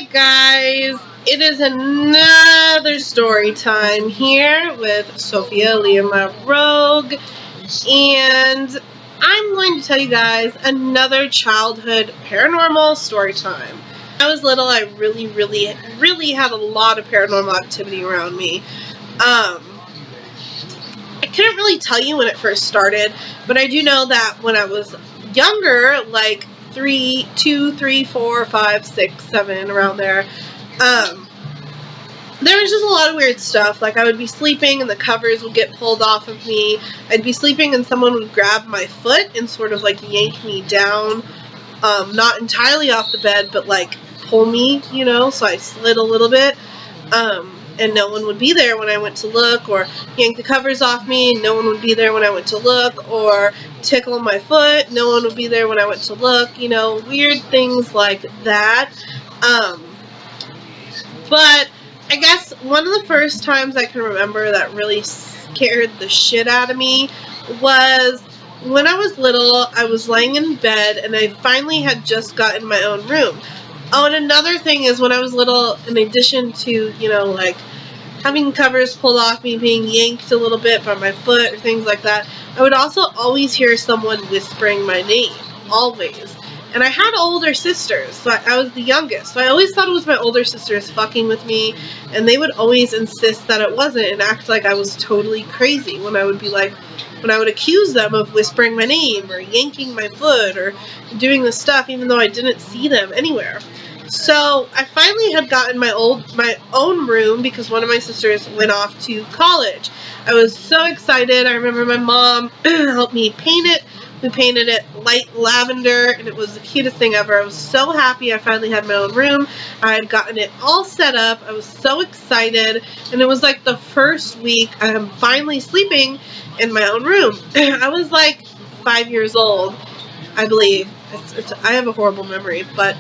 Alright guys, it is another story time here with Sophia Lima Rogue, and I'm going to tell you guys another childhood paranormal story time. When I was little, I really had a lot of paranormal activity around me. I couldn't really tell you when it first started, but I do know that when I was younger, like 2, 3, 4, 5, 6, 7, around there, there was just a lot of weird stuff. Like, I would be sleeping and the covers would get pulled off of me. I'd be sleeping and someone would grab my foot and sort of like yank me down, not entirely off the bed, but like pull me, you know, so I slid a little bit. And no one would be there when I went to look, or yank the covers off me, and no one would be there when I went to look, or tickle my foot, no one would be there when I went to look, you know, weird things like that. But I guess one of the first times I can remember that really scared the shit out of me was when I was little. I was laying in bed, and I finally had just gotten my own room. Oh, and another thing is, when I was little, in addition to, you know, like, having covers pulled off me, being yanked a little bit by my foot or things like that, I would also always hear someone whispering my name, always. And I had older sisters, so I was the youngest, so I always thought it was my older sisters fucking with me, and they would always insist that it wasn't and act like I was totally crazy when I would be like, when I would accuse them of whispering my name or yanking my foot or doing this stuff, even though I didn't see them anywhere. So I finally had gotten my own room because one of my sisters went off to college. I was so excited. I remember my mom helped me paint it. We painted it light lavender, and it was the cutest thing ever. I was so happy I finally had my own room. I had gotten it all set up. I was so excited, and it was like the first week I'm finally sleeping in my own room. I was like 5 years old, I believe. I have a horrible memory, but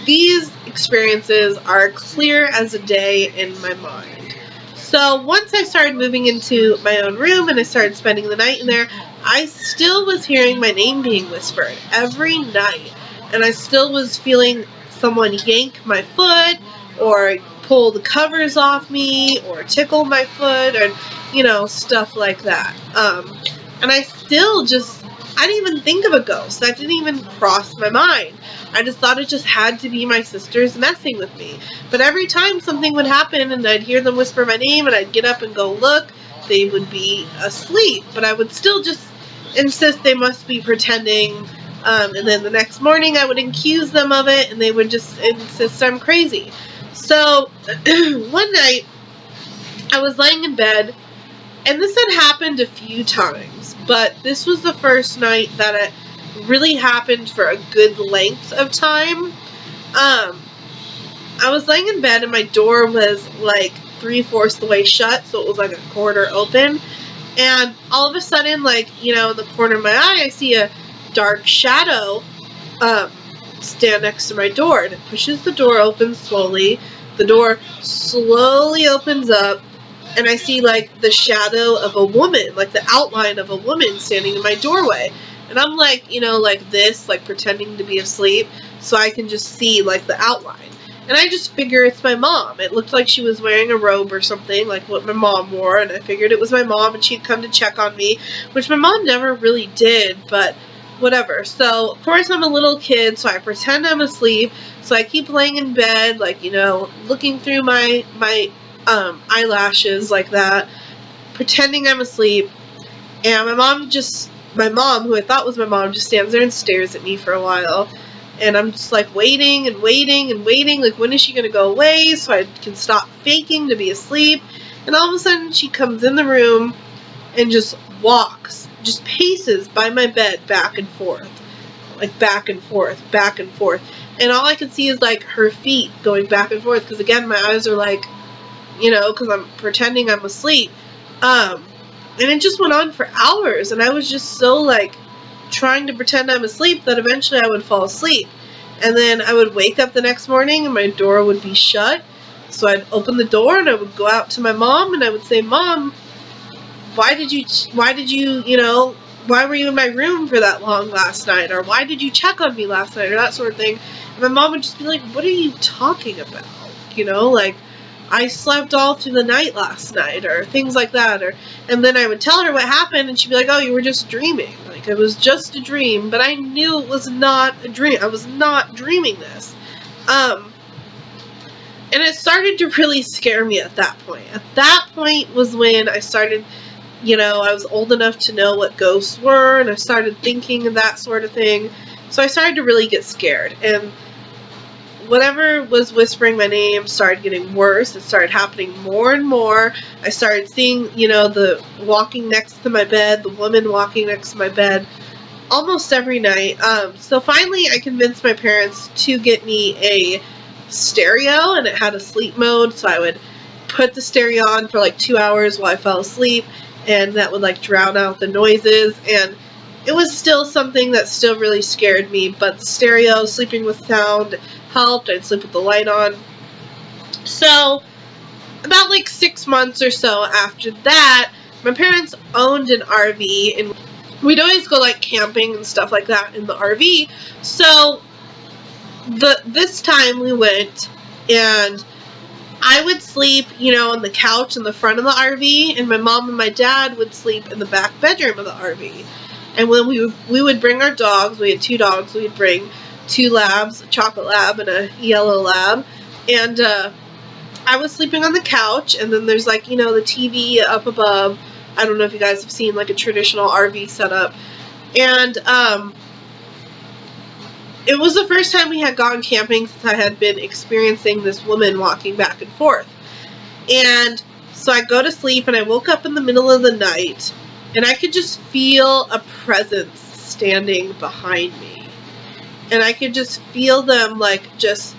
these experiences are clear as a day in my mind. So once I started moving into my own room and I started spending the night in there, I still was hearing my name being whispered every night. And I still was feeling someone yank my foot or pull the covers off me or tickle my foot or, you know, stuff like that. And I still I didn't even think of a ghost. That didn't even cross my mind. I just thought it just had to be my sisters messing with me. But every time something would happen and I'd hear them whisper my name and I'd get up and go look, they would be asleep. But I would still just insist they must be pretending. And then the next morning I would accuse them of it and they would just insist I'm crazy. So one night I was laying in bed, and this had happened a few times, but this was the first night that it really happened for a good length of time. I was laying in bed and my door was like 3/4 the way shut, so it was like a quarter open, and all of a sudden, like, you know, in the corner of my eye, I see a dark shadow stand next to my door, and it pushes the door open slowly. The door slowly opens up, and I see like the shadow of a woman, like the outline of a woman standing in my doorway. And I'm like, you know, like this, like pretending to be asleep so I can just see like the outline. And I just figure it's my mom. It looked like she was wearing a robe or something, like what my mom wore, and I figured it was my mom and she'd come to check on me, which my mom never really did, but whatever. So, of course, I'm a little kid, so I pretend I'm asleep, so I keep laying in bed, like, you know, looking through my eyelashes like that, pretending I'm asleep, and my mom, who I thought was my mom, just stands there and stares at me for a while. And I'm just like waiting and waiting and waiting, like, when is she going to go away so I can stop faking to be asleep? And all of a sudden she comes in the room and just walks, just paces by my bed back and forth. Like back and forth, back and forth. And all I can see is like her feet going back and forth, because again my eyes are like, you know, because I'm pretending I'm asleep. And it just went on for hours, and I was just so, like, trying to pretend I'm asleep that eventually I would fall asleep. And then I would wake up the next morning, and my door would be shut. So I'd open the door, and I would go out to my mom, and I would say, Mom, why did you, you know, why were you in my room for that long last night? Or why did you check on me last night? Or that sort of thing. And my mom would just be like, what are you talking about? You know, like, I slept all through the night last night, or things like that. And then I would tell her what happened, and she'd be like, oh, you were just dreaming. Like, it was just a dream. But I knew it was not a dream. I was not dreaming this. And it started to really scare me at that point. At that point was when I started, you know, I was old enough to know what ghosts were, and I started thinking of that sort of thing. So I started to really get scared. And whatever was whispering my name started getting worse. It started happening more and more. I started seeing, you know, the walking next to my bed, the woman walking next to my bed, almost every night. So finally I convinced my parents to get me a stereo, and it had a sleep mode, so I would put the stereo on for like 2 hours while I fell asleep, and that would like drown out the noises. And it was still something that still really scared me, but the stereo, sleeping with sound, helped. I'd sleep with the light on. So about like 6 months or so after that, my parents owned an RV, and we'd always go like camping and stuff like that in the RV. So this time we went, and I would sleep, you know, on the couch in the front of the RV, and my mom and my dad would sleep in the back bedroom of the RV. And when we would bring our dogs, we had 2 dogs, we'd bring 2 labs, a chocolate lab and a yellow lab, and I was sleeping on the couch, and then there's like, you know, the TV up above. I don't know if you guys have seen like a traditional RV setup, and it was the first time we had gone camping since I had been experiencing this woman walking back and forth. And so I go to sleep, and I woke up in the middle of the night, and I could just feel a presence standing behind me. And I could just feel them like just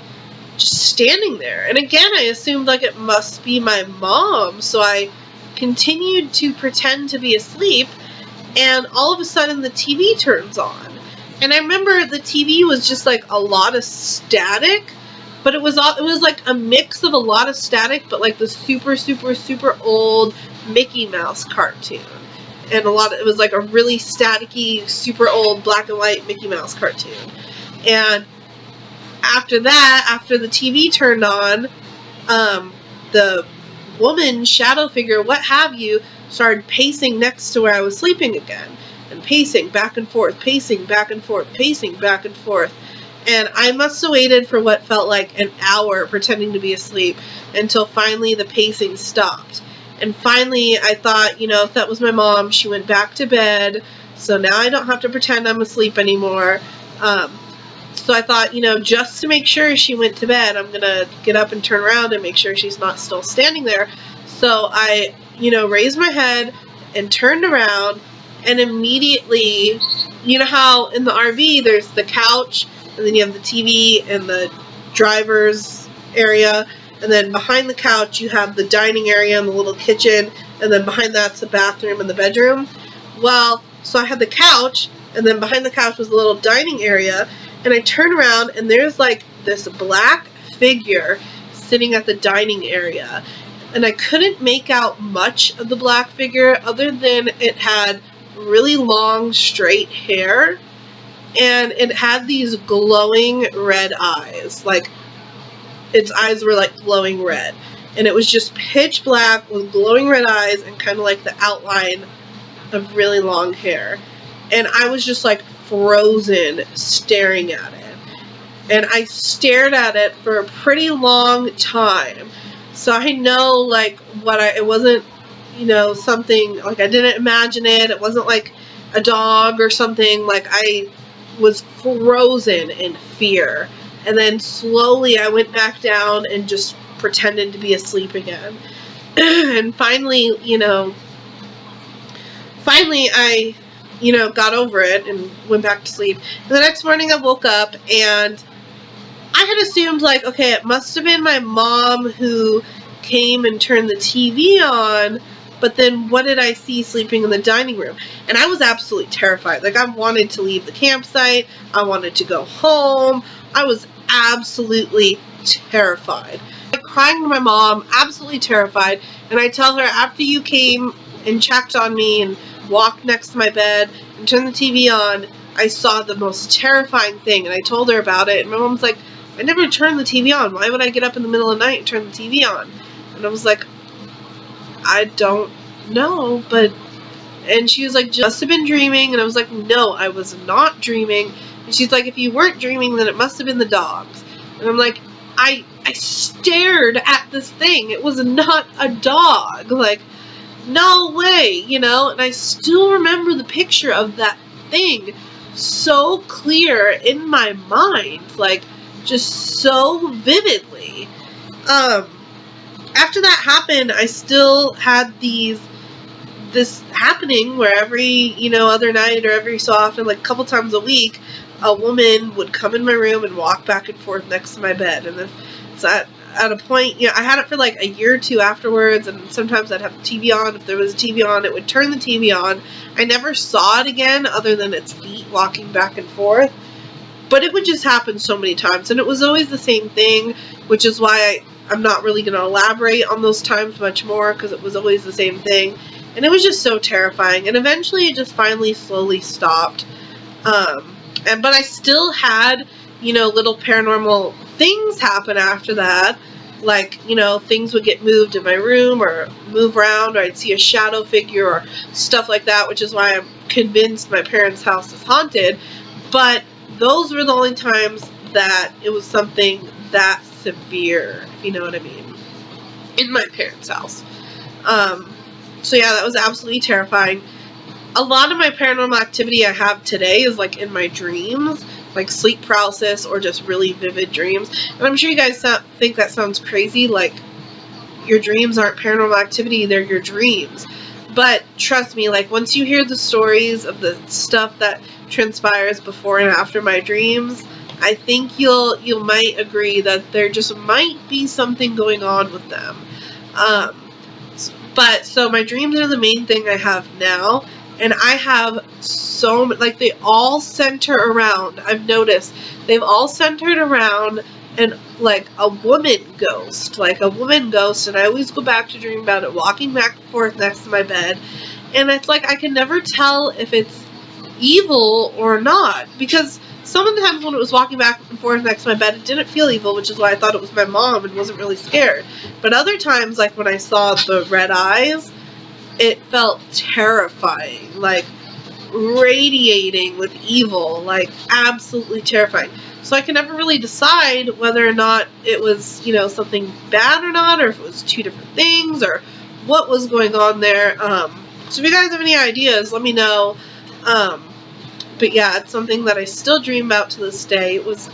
standing there. And again, I assumed like it must be my mom. So I continued to pretend to be asleep, and all of a sudden the TV turns on. And I remember the TV was just like a lot of static, but it was like a mix of a lot of static, but like the super, super, super old Mickey Mouse cartoon. And it was like a really staticky, super old black and white Mickey Mouse cartoon. And after that, after the TV turned on, the woman, shadow figure, what have you, started pacing next to where I was sleeping again. And pacing back and forth, pacing back and forth, pacing back and forth. And I must have waited for what felt like an hour pretending to be asleep until finally the pacing stopped. And finally I thought, you know, if that was my mom, she went back to bed, so now I don't have to pretend I'm asleep anymore. So I thought, you know, just to make sure she went to bed, I'm going to get up and turn around and make sure she's not still standing there. So I, you know, raised my head and turned around. And immediately, you know how in the RV there's the couch, and then you have the TV and the driver's area, and then behind the couch you have the dining area and the little kitchen, and then behind that's the bathroom and the bedroom. Well, so I had the couch, and then behind the couch was the little dining area, and I turn around, and there's like this black figure sitting at the dining area. And I couldn't make out much of the black figure other than it had really long straight hair, and it had these glowing red eyes, like its eyes were like glowing red, and it was just pitch black with glowing red eyes and kind of like the outline of really long hair. And I was just like frozen staring at it, and I stared at it for a pretty long time. So I know like it wasn't, you know, something, like I didn't imagine it. It wasn't like a dog or something. Like I was frozen in fear. And then slowly I went back down and just pretended to be asleep again. And finally, I, got over it and went back to sleep. And the next morning I woke up, and I had assumed like, okay, it must have been my mom who came and turned the TV on. But then what did I see sleeping in the dining room? And I was absolutely terrified. Like, I wanted to leave the campsite. I wanted to go home. I was absolutely terrified. I'm crying to my mom, absolutely terrified. And I tell her, after you came and checked on me and walked next to my bed and turned the TV on, I saw the most terrifying thing, and I told her about it, and my mom's like, I never turned the TV on. Why would I get up in the middle of the night and turn the TV on? And I was like, I don't know, but... And she was like, just have been dreaming. And I was like, no, I was not dreaming. And she's like, if you weren't dreaming, then it must have been the dogs. And I'm like, I stared at this thing. It was not a dog. Like, no way, you know? And I still remember the picture of that thing so clear in my mind. Like, just so vividly. After that happened, I still had this happening where every, you know, other night or every so often, like a couple times a week, a woman would come in my room and walk back and forth next to my bed. And then so at a point, you know, I had it for like a year or two afterwards, and sometimes I'd have the TV on. If there was a TV on, it would turn the TV on. I never saw it again other than its feet walking back and forth. But it would just happen so many times, and it was always the same thing, which is why I'm not really going to elaborate on those times much more, because it was always the same thing. And it was just so terrifying. And eventually it just finally slowly stopped. But I still had, you know, little paranormal things happen after that. Like, you know, things would get moved in my room or move around, or I'd see a shadow figure or stuff like that, which is why I'm convinced my parents' house is haunted. But those were the only times that it was something that severe, if you know what I mean, in my parents' house. So yeah, that was absolutely terrifying. A lot of my paranormal activity I have today is like in my dreams, like sleep paralysis or just really vivid dreams. And I'm sure you guys think that sounds crazy, like your dreams aren't paranormal activity, they're your dreams. But trust me, like once you hear the stories of the stuff that transpires before and after my dreams, I think you might agree that there just might be something going on with them. But, so my dreams are the main thing I have now, and I have so, like, they all center around, I've noticed, they've all centered around, like, a woman ghost, and I always go back to dream about it, walking back and forth next to my bed, and it's like, I can never tell if it's evil or not, because sometimes when it was walking back and forth next to my bed, it didn't feel evil, which is why I thought it was my mom and wasn't really scared. But other times, like when I saw the red eyes, it felt terrifying, like radiating with evil, like absolutely terrifying. So I can never really decide whether or not it was, you know, something bad or not, or if it was two different things, or what was going on there. So if you guys have any ideas, let me know. But yeah, it's something that I still dream about to this day. It was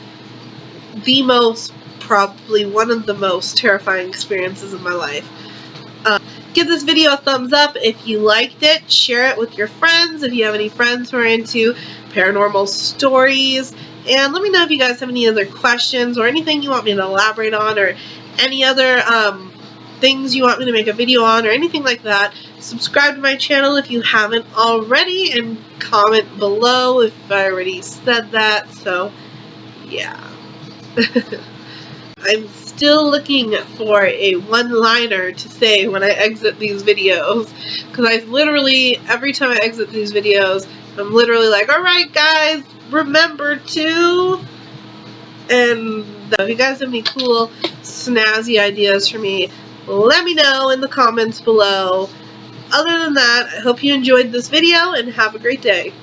probably one of the most terrifying experiences of my life. Give this video a thumbs up if you liked it. Share it with your friends if you have any friends who are into paranormal stories. And let me know if you guys have any other questions or anything you want me to elaborate on, or any other things you want me to make a video on, or anything like that. Subscribe to my channel if you haven't already, and comment below if I already said that. So yeah. I'm still looking for a one-liner to say when I exit these videos, because I literally, every time I exit these videos, I'm literally like, alright guys, remember to... And if you guys have any cool, snazzy ideas for me, let me know in the comments below. Other than that, I hope you enjoyed this video, and have a great day.